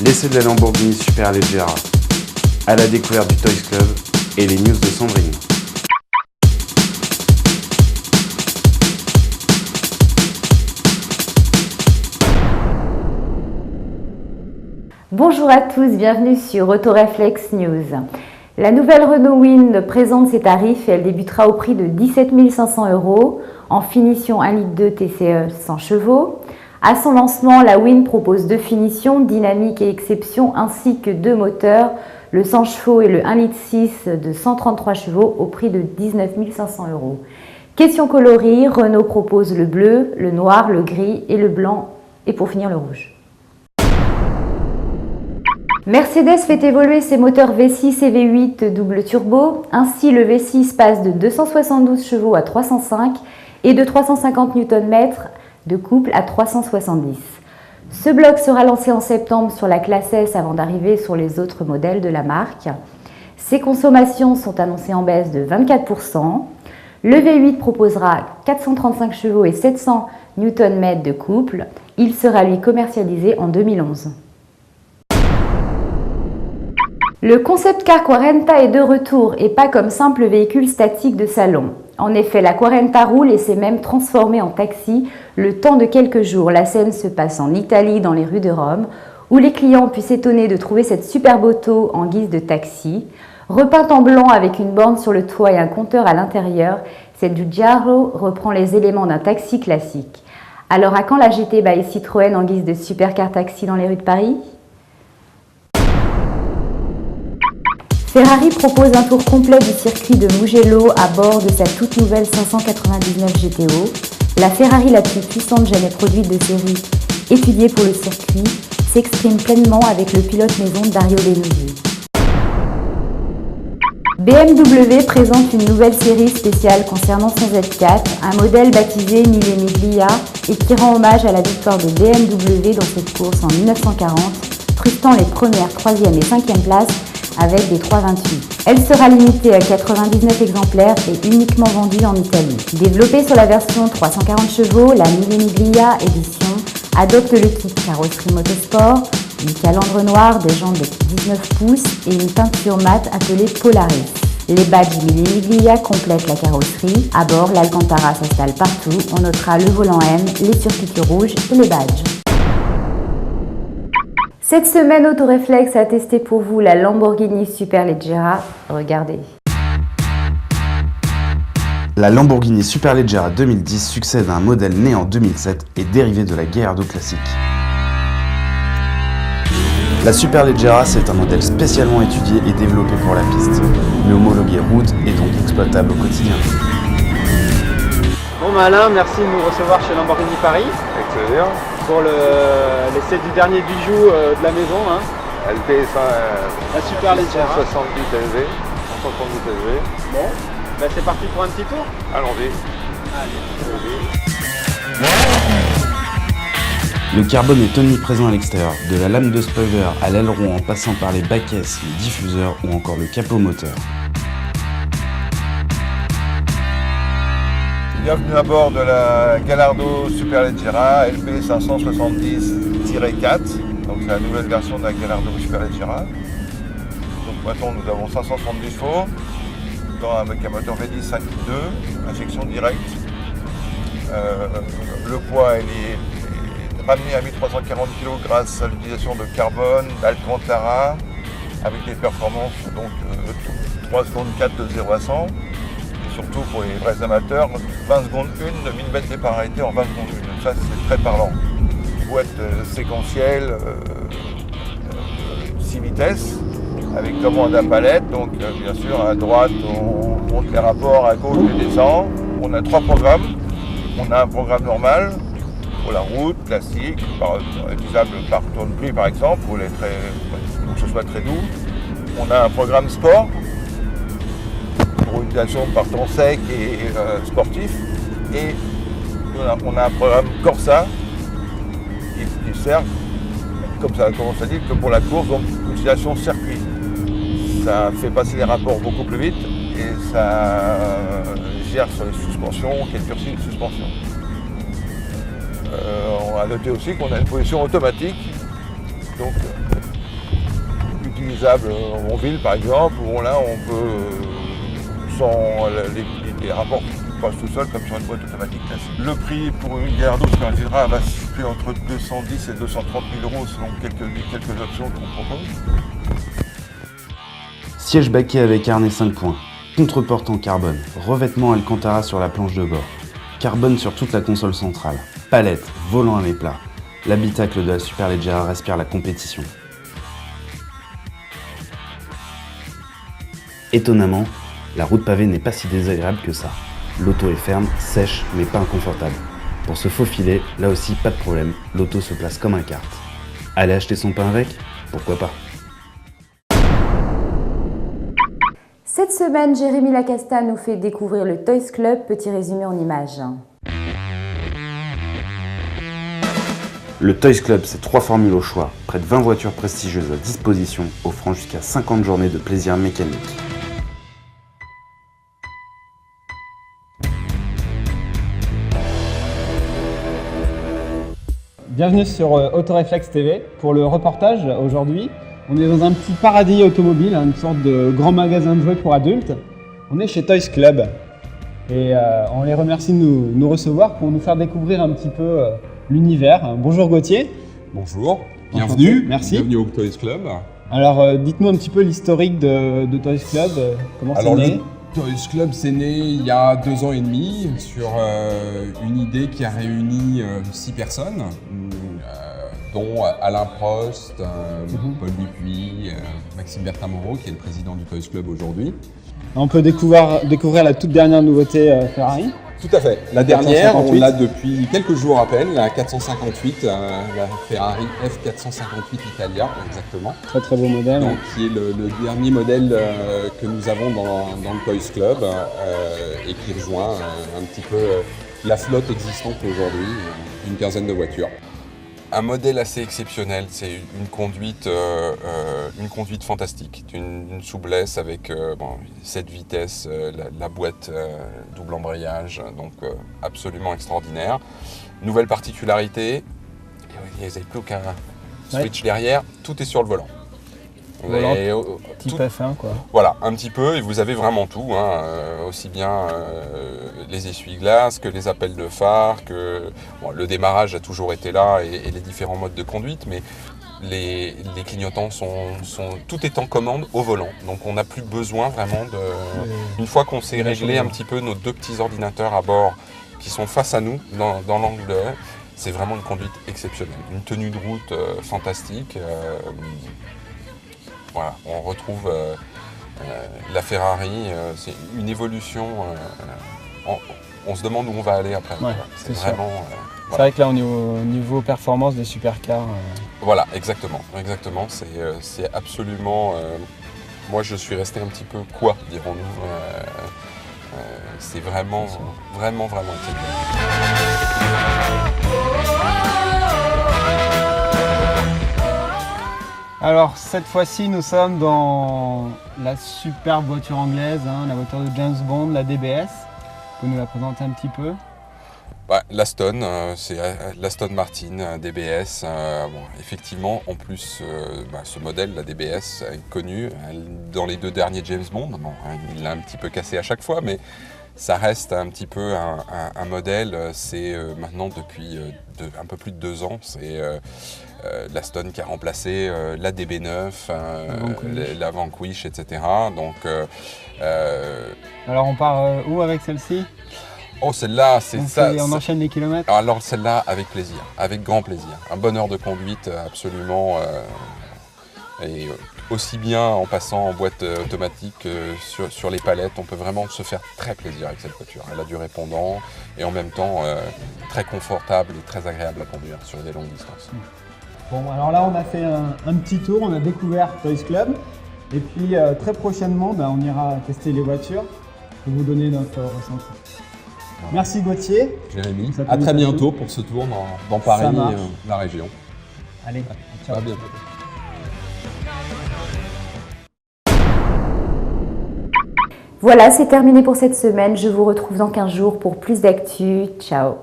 l'essai de la Lamborghini Superleggera, à la découverte du Toys Club et les news de Sandrine. Bonjour à tous, bienvenue sur Autoreflex News. La nouvelle Renault Wind présente ses tarifs et elle débutera au prix de 17 500 € en finition 1,2 litre TCE 100 chevaux. À son lancement, la Wind propose deux finitions, dynamique et exception, ainsi que deux moteurs, le 100 chevaux et le 1,6 litre de 133 chevaux au prix de 19 500 €. Question coloris, Renault propose le bleu, le noir, le gris et le blanc et pour finir le rouge. Mercedes fait évoluer ses moteurs V6 et V8 double turbo. Ainsi, le V6 passe de 272 chevaux à 305 et de 350 Nm de couple à 370. Ce bloc sera lancé en septembre sur la classe S avant d'arriver sur les autres modèles de la marque. Ses consommations sont annoncées en baisse de 24%. Le V8 proposera 435 chevaux et 700 Nm de couple. Il sera lui commercialisé en 2011. Le concept car Quarenta est de retour et pas comme simple véhicule statique de salon. En effet, la Quarenta roule et s'est même transformée en taxi le temps de quelques jours. La scène se passe en Italie, dans les rues de Rome, où les clients puissent s'étonner de trouver cette superbe auto en guise de taxi. Repeinte en blanc avec une borne sur le toit et un compteur à l'intérieur, cette Giugiaro reprend les éléments d'un taxi classique. Alors à quand la GT by Citroën en guise de supercar taxi dans les rues de Paris ? Ferrari propose un tour complet du circuit de Mugello à bord de sa toute nouvelle 599 GTO. La Ferrari la plus puissante jamais produite de série, étudiée pour le circuit, s'exprime pleinement avec le pilote maison Dario Denuzzi. BMW présente une nouvelle série spéciale concernant son Z4, un modèle baptisé Mille Miglia et qui rend hommage à la victoire de BMW dans cette course en 1940, truquant les premières, 3e et 5e places avec des 328. Elle sera limitée à 99 exemplaires et uniquement vendue en Italie. Développée sur la version 340 chevaux, la Mille Miglia édition adopte le kit carrosserie motosport, une calandre noire, des jantes de 19 pouces et une peinture mate appelée Polaris. Les badges Mille Miglia complètent la carrosserie. À bord, l'Alcantara s'installe partout. On notera le volant M, les surpiqûres rouges et les badges. Cette semaine, Autoreflex a testé pour vous la Lamborghini Superleggera. Regardez. La Lamborghini Superleggera 2010 succède à un modèle né en 2007 et dérivé de la Gallardo classique. La Superleggera, c'est un modèle spécialement étudié et développé pour la piste, mais homologué route et donc exploitable au quotidien. Bon Alain, merci de nous recevoir chez Lamborghini Paris. Avec plaisir. Pour l'essai du dernier bijou de la maison. LP La Superleggera. 170 LV. 170 LV. Bon, ben c'est parti pour un petit tour. Allons-y. Le carbone est omniprésent à l'extérieur, de la lame de spoiler à l'aileron en passant par les backcaisses, les diffuseurs ou encore le capot moteur. Bienvenue à bord de la Gallardo Superleggera LP 570-4. Donc c'est la nouvelle version de la Gallardo Superleggera. Donc maintenant nous avons 570 chevaux avec un moteur V10 5.2, injection directe. Le poids il est ramené à 1340 kg grâce à l'utilisation de carbone, d'Alcantara, avec des performances donc 3 secondes 4 de 0 à 100. Surtout pour les vrais amateurs, 20 secondes 1 de 1000 mètres de parité en 20 secondes 1. Ça c'est très parlant. Boîte séquentielle, 6 vitesses, avec commande à palette. Donc bien sûr à droite on monte les rapports, à gauche on descend. On a 3 programmes. On a un programme normal pour la route, classique, utilisable par tourne-pluie par exemple, pour que ce soit très doux. On a un programme sport, pour utilisation par temps sec et sportif, et on a un programme Corsa qui sert, comme ça commence à dire, que pour la course, donc utilisation circuit. Ça fait passer les rapports beaucoup plus vite et ça gère sur les suspensions, quelques durcit de suspension. On a noté aussi qu'on a une position automatique, donc customisables en ville par exemple, où là on peut, sans les rapports qui passent tout seul comme sur une boîte automatique classique. Le prix pour une Gallardo Spiridra va se situer entre 210 et 230 000 € selon quelques options qu'on propose. Siège baquet avec harnais 5 points, contreporte en carbone, revêtement Alcantara sur la planche de bord, carbone sur toute la console centrale, palette, volant à l'éclat. L'habitacle de la Superleggera respire la compétition. Étonnamment, la route pavée n'est pas si désagréable que ça. L'auto est ferme, sèche, mais pas inconfortable. Pour se faufiler, là aussi pas de problème, l'auto se place comme un kart. Aller acheter son pain avec? Pourquoi pas? Cette semaine, Jérémy Lacasta nous fait découvrir le Toys Club, petit résumé en images. Le Toys Club, c'est 3 formules au choix, près de 20 voitures prestigieuses à disposition, offrant jusqu'à 50 journées de plaisir mécanique. Bienvenue sur Autoréflex TV pour le reportage aujourd'hui. On est dans un petit paradis automobile, une sorte de grand magasin de jouets pour adultes. On est chez Toys Club et on les remercie de nous recevoir pour nous faire découvrir un petit peu l'univers. Bonjour Gauthier. Bonjour, bienvenue. Merci. Bienvenue au Toys Club. Alors dites-nous un petit peu l'historique de Toys Club, comment c'est né? Le Toys Club c'est né il y a 2 ans et demi sur une idée qui a réuni 6 personnes, dont Alain Prost, Paul Dupuis, Maxime Bertin-Moreau qui est le président du Toys Club aujourd'hui. On peut découvrir la toute dernière nouveauté Ferrari. Tout à fait. La dernière, 458. on l'a depuis quelques jours à peine, la 458, la Ferrari F458 Italia, exactement. Très très beau modèle. Donc, qui est le dernier modèle que nous avons dans le Toys Club et qui rejoint un petit peu la flotte existante aujourd'hui, une quinzaine de voitures. Un modèle assez exceptionnel, c'est une conduite fantastique, une souplesse avec 7 vitesses, la boîte double embrayage, donc absolument extraordinaire. Nouvelle particularité, vous n'avez plus aucun switch derrière, tout est sur le volant. Type F1 quoi. Voilà, un petit peu, et vous avez vraiment tout, aussi bien les essuie-glaces que les appels de phare, que le démarrage a toujours été là et les différents modes de conduite, mais les clignotants tout est en commande au volant, donc on n'a plus besoin vraiment une fois qu'on s'est réglé un petit peu nos 2 petits ordinateurs à bord qui sont face à nous dans l'angle de c'est vraiment une conduite exceptionnelle, une tenue de route fantastique. Voilà, on retrouve la Ferrari, c'est une évolution, on se demande où on va aller après. Ouais, c'est vraiment... C'est vrai que là on est au niveau performance des supercars. Voilà, exactement, c'est absolument... moi je suis resté un petit peu quoi, dirons-nous. C'est vraiment exceptionnel. Alors cette fois-ci nous sommes dans la superbe voiture anglaise, la voiture de James Bond, la DBS. Vous pouvez nous la présenter un petit peu? L'Aston, c'est l'Aston Martin DBS. Effectivement, en plus, ce modèle, la DBS, est connu dans les 2 derniers James Bond. Il l'a un petit peu cassé à chaque fois, mais ça reste un petit peu un modèle. C'est maintenant depuis un peu plus de 2 ans, c'est l'Aston qui a remplacé la DB9, la Vanquish, etc. Donc, alors on part où avec celle-ci? Oh, celle-là, c'est ça. On enchaîne les kilomètres? Alors celle-là, avec plaisir, avec grand plaisir. Un bonheur de conduite absolument. Et aussi bien en passant en boîte automatique que sur les palettes, on peut vraiment se faire très plaisir avec cette voiture. Elle a du répondant et en même temps très confortable et très agréable à conduire sur des longues distances. Bon, alors là on a fait un petit tour, on a découvert Toys Club et puis très prochainement on ira tester les voitures pour vous donner notre ressenti. Voilà. Merci Gauthier. Jérémy, à très bientôt pour ce tour dans Paris, la région. Allez, ciao. À bientôt. Voilà, c'est terminé pour cette semaine. Je vous retrouve dans 15 jours pour plus d'actu. Ciao.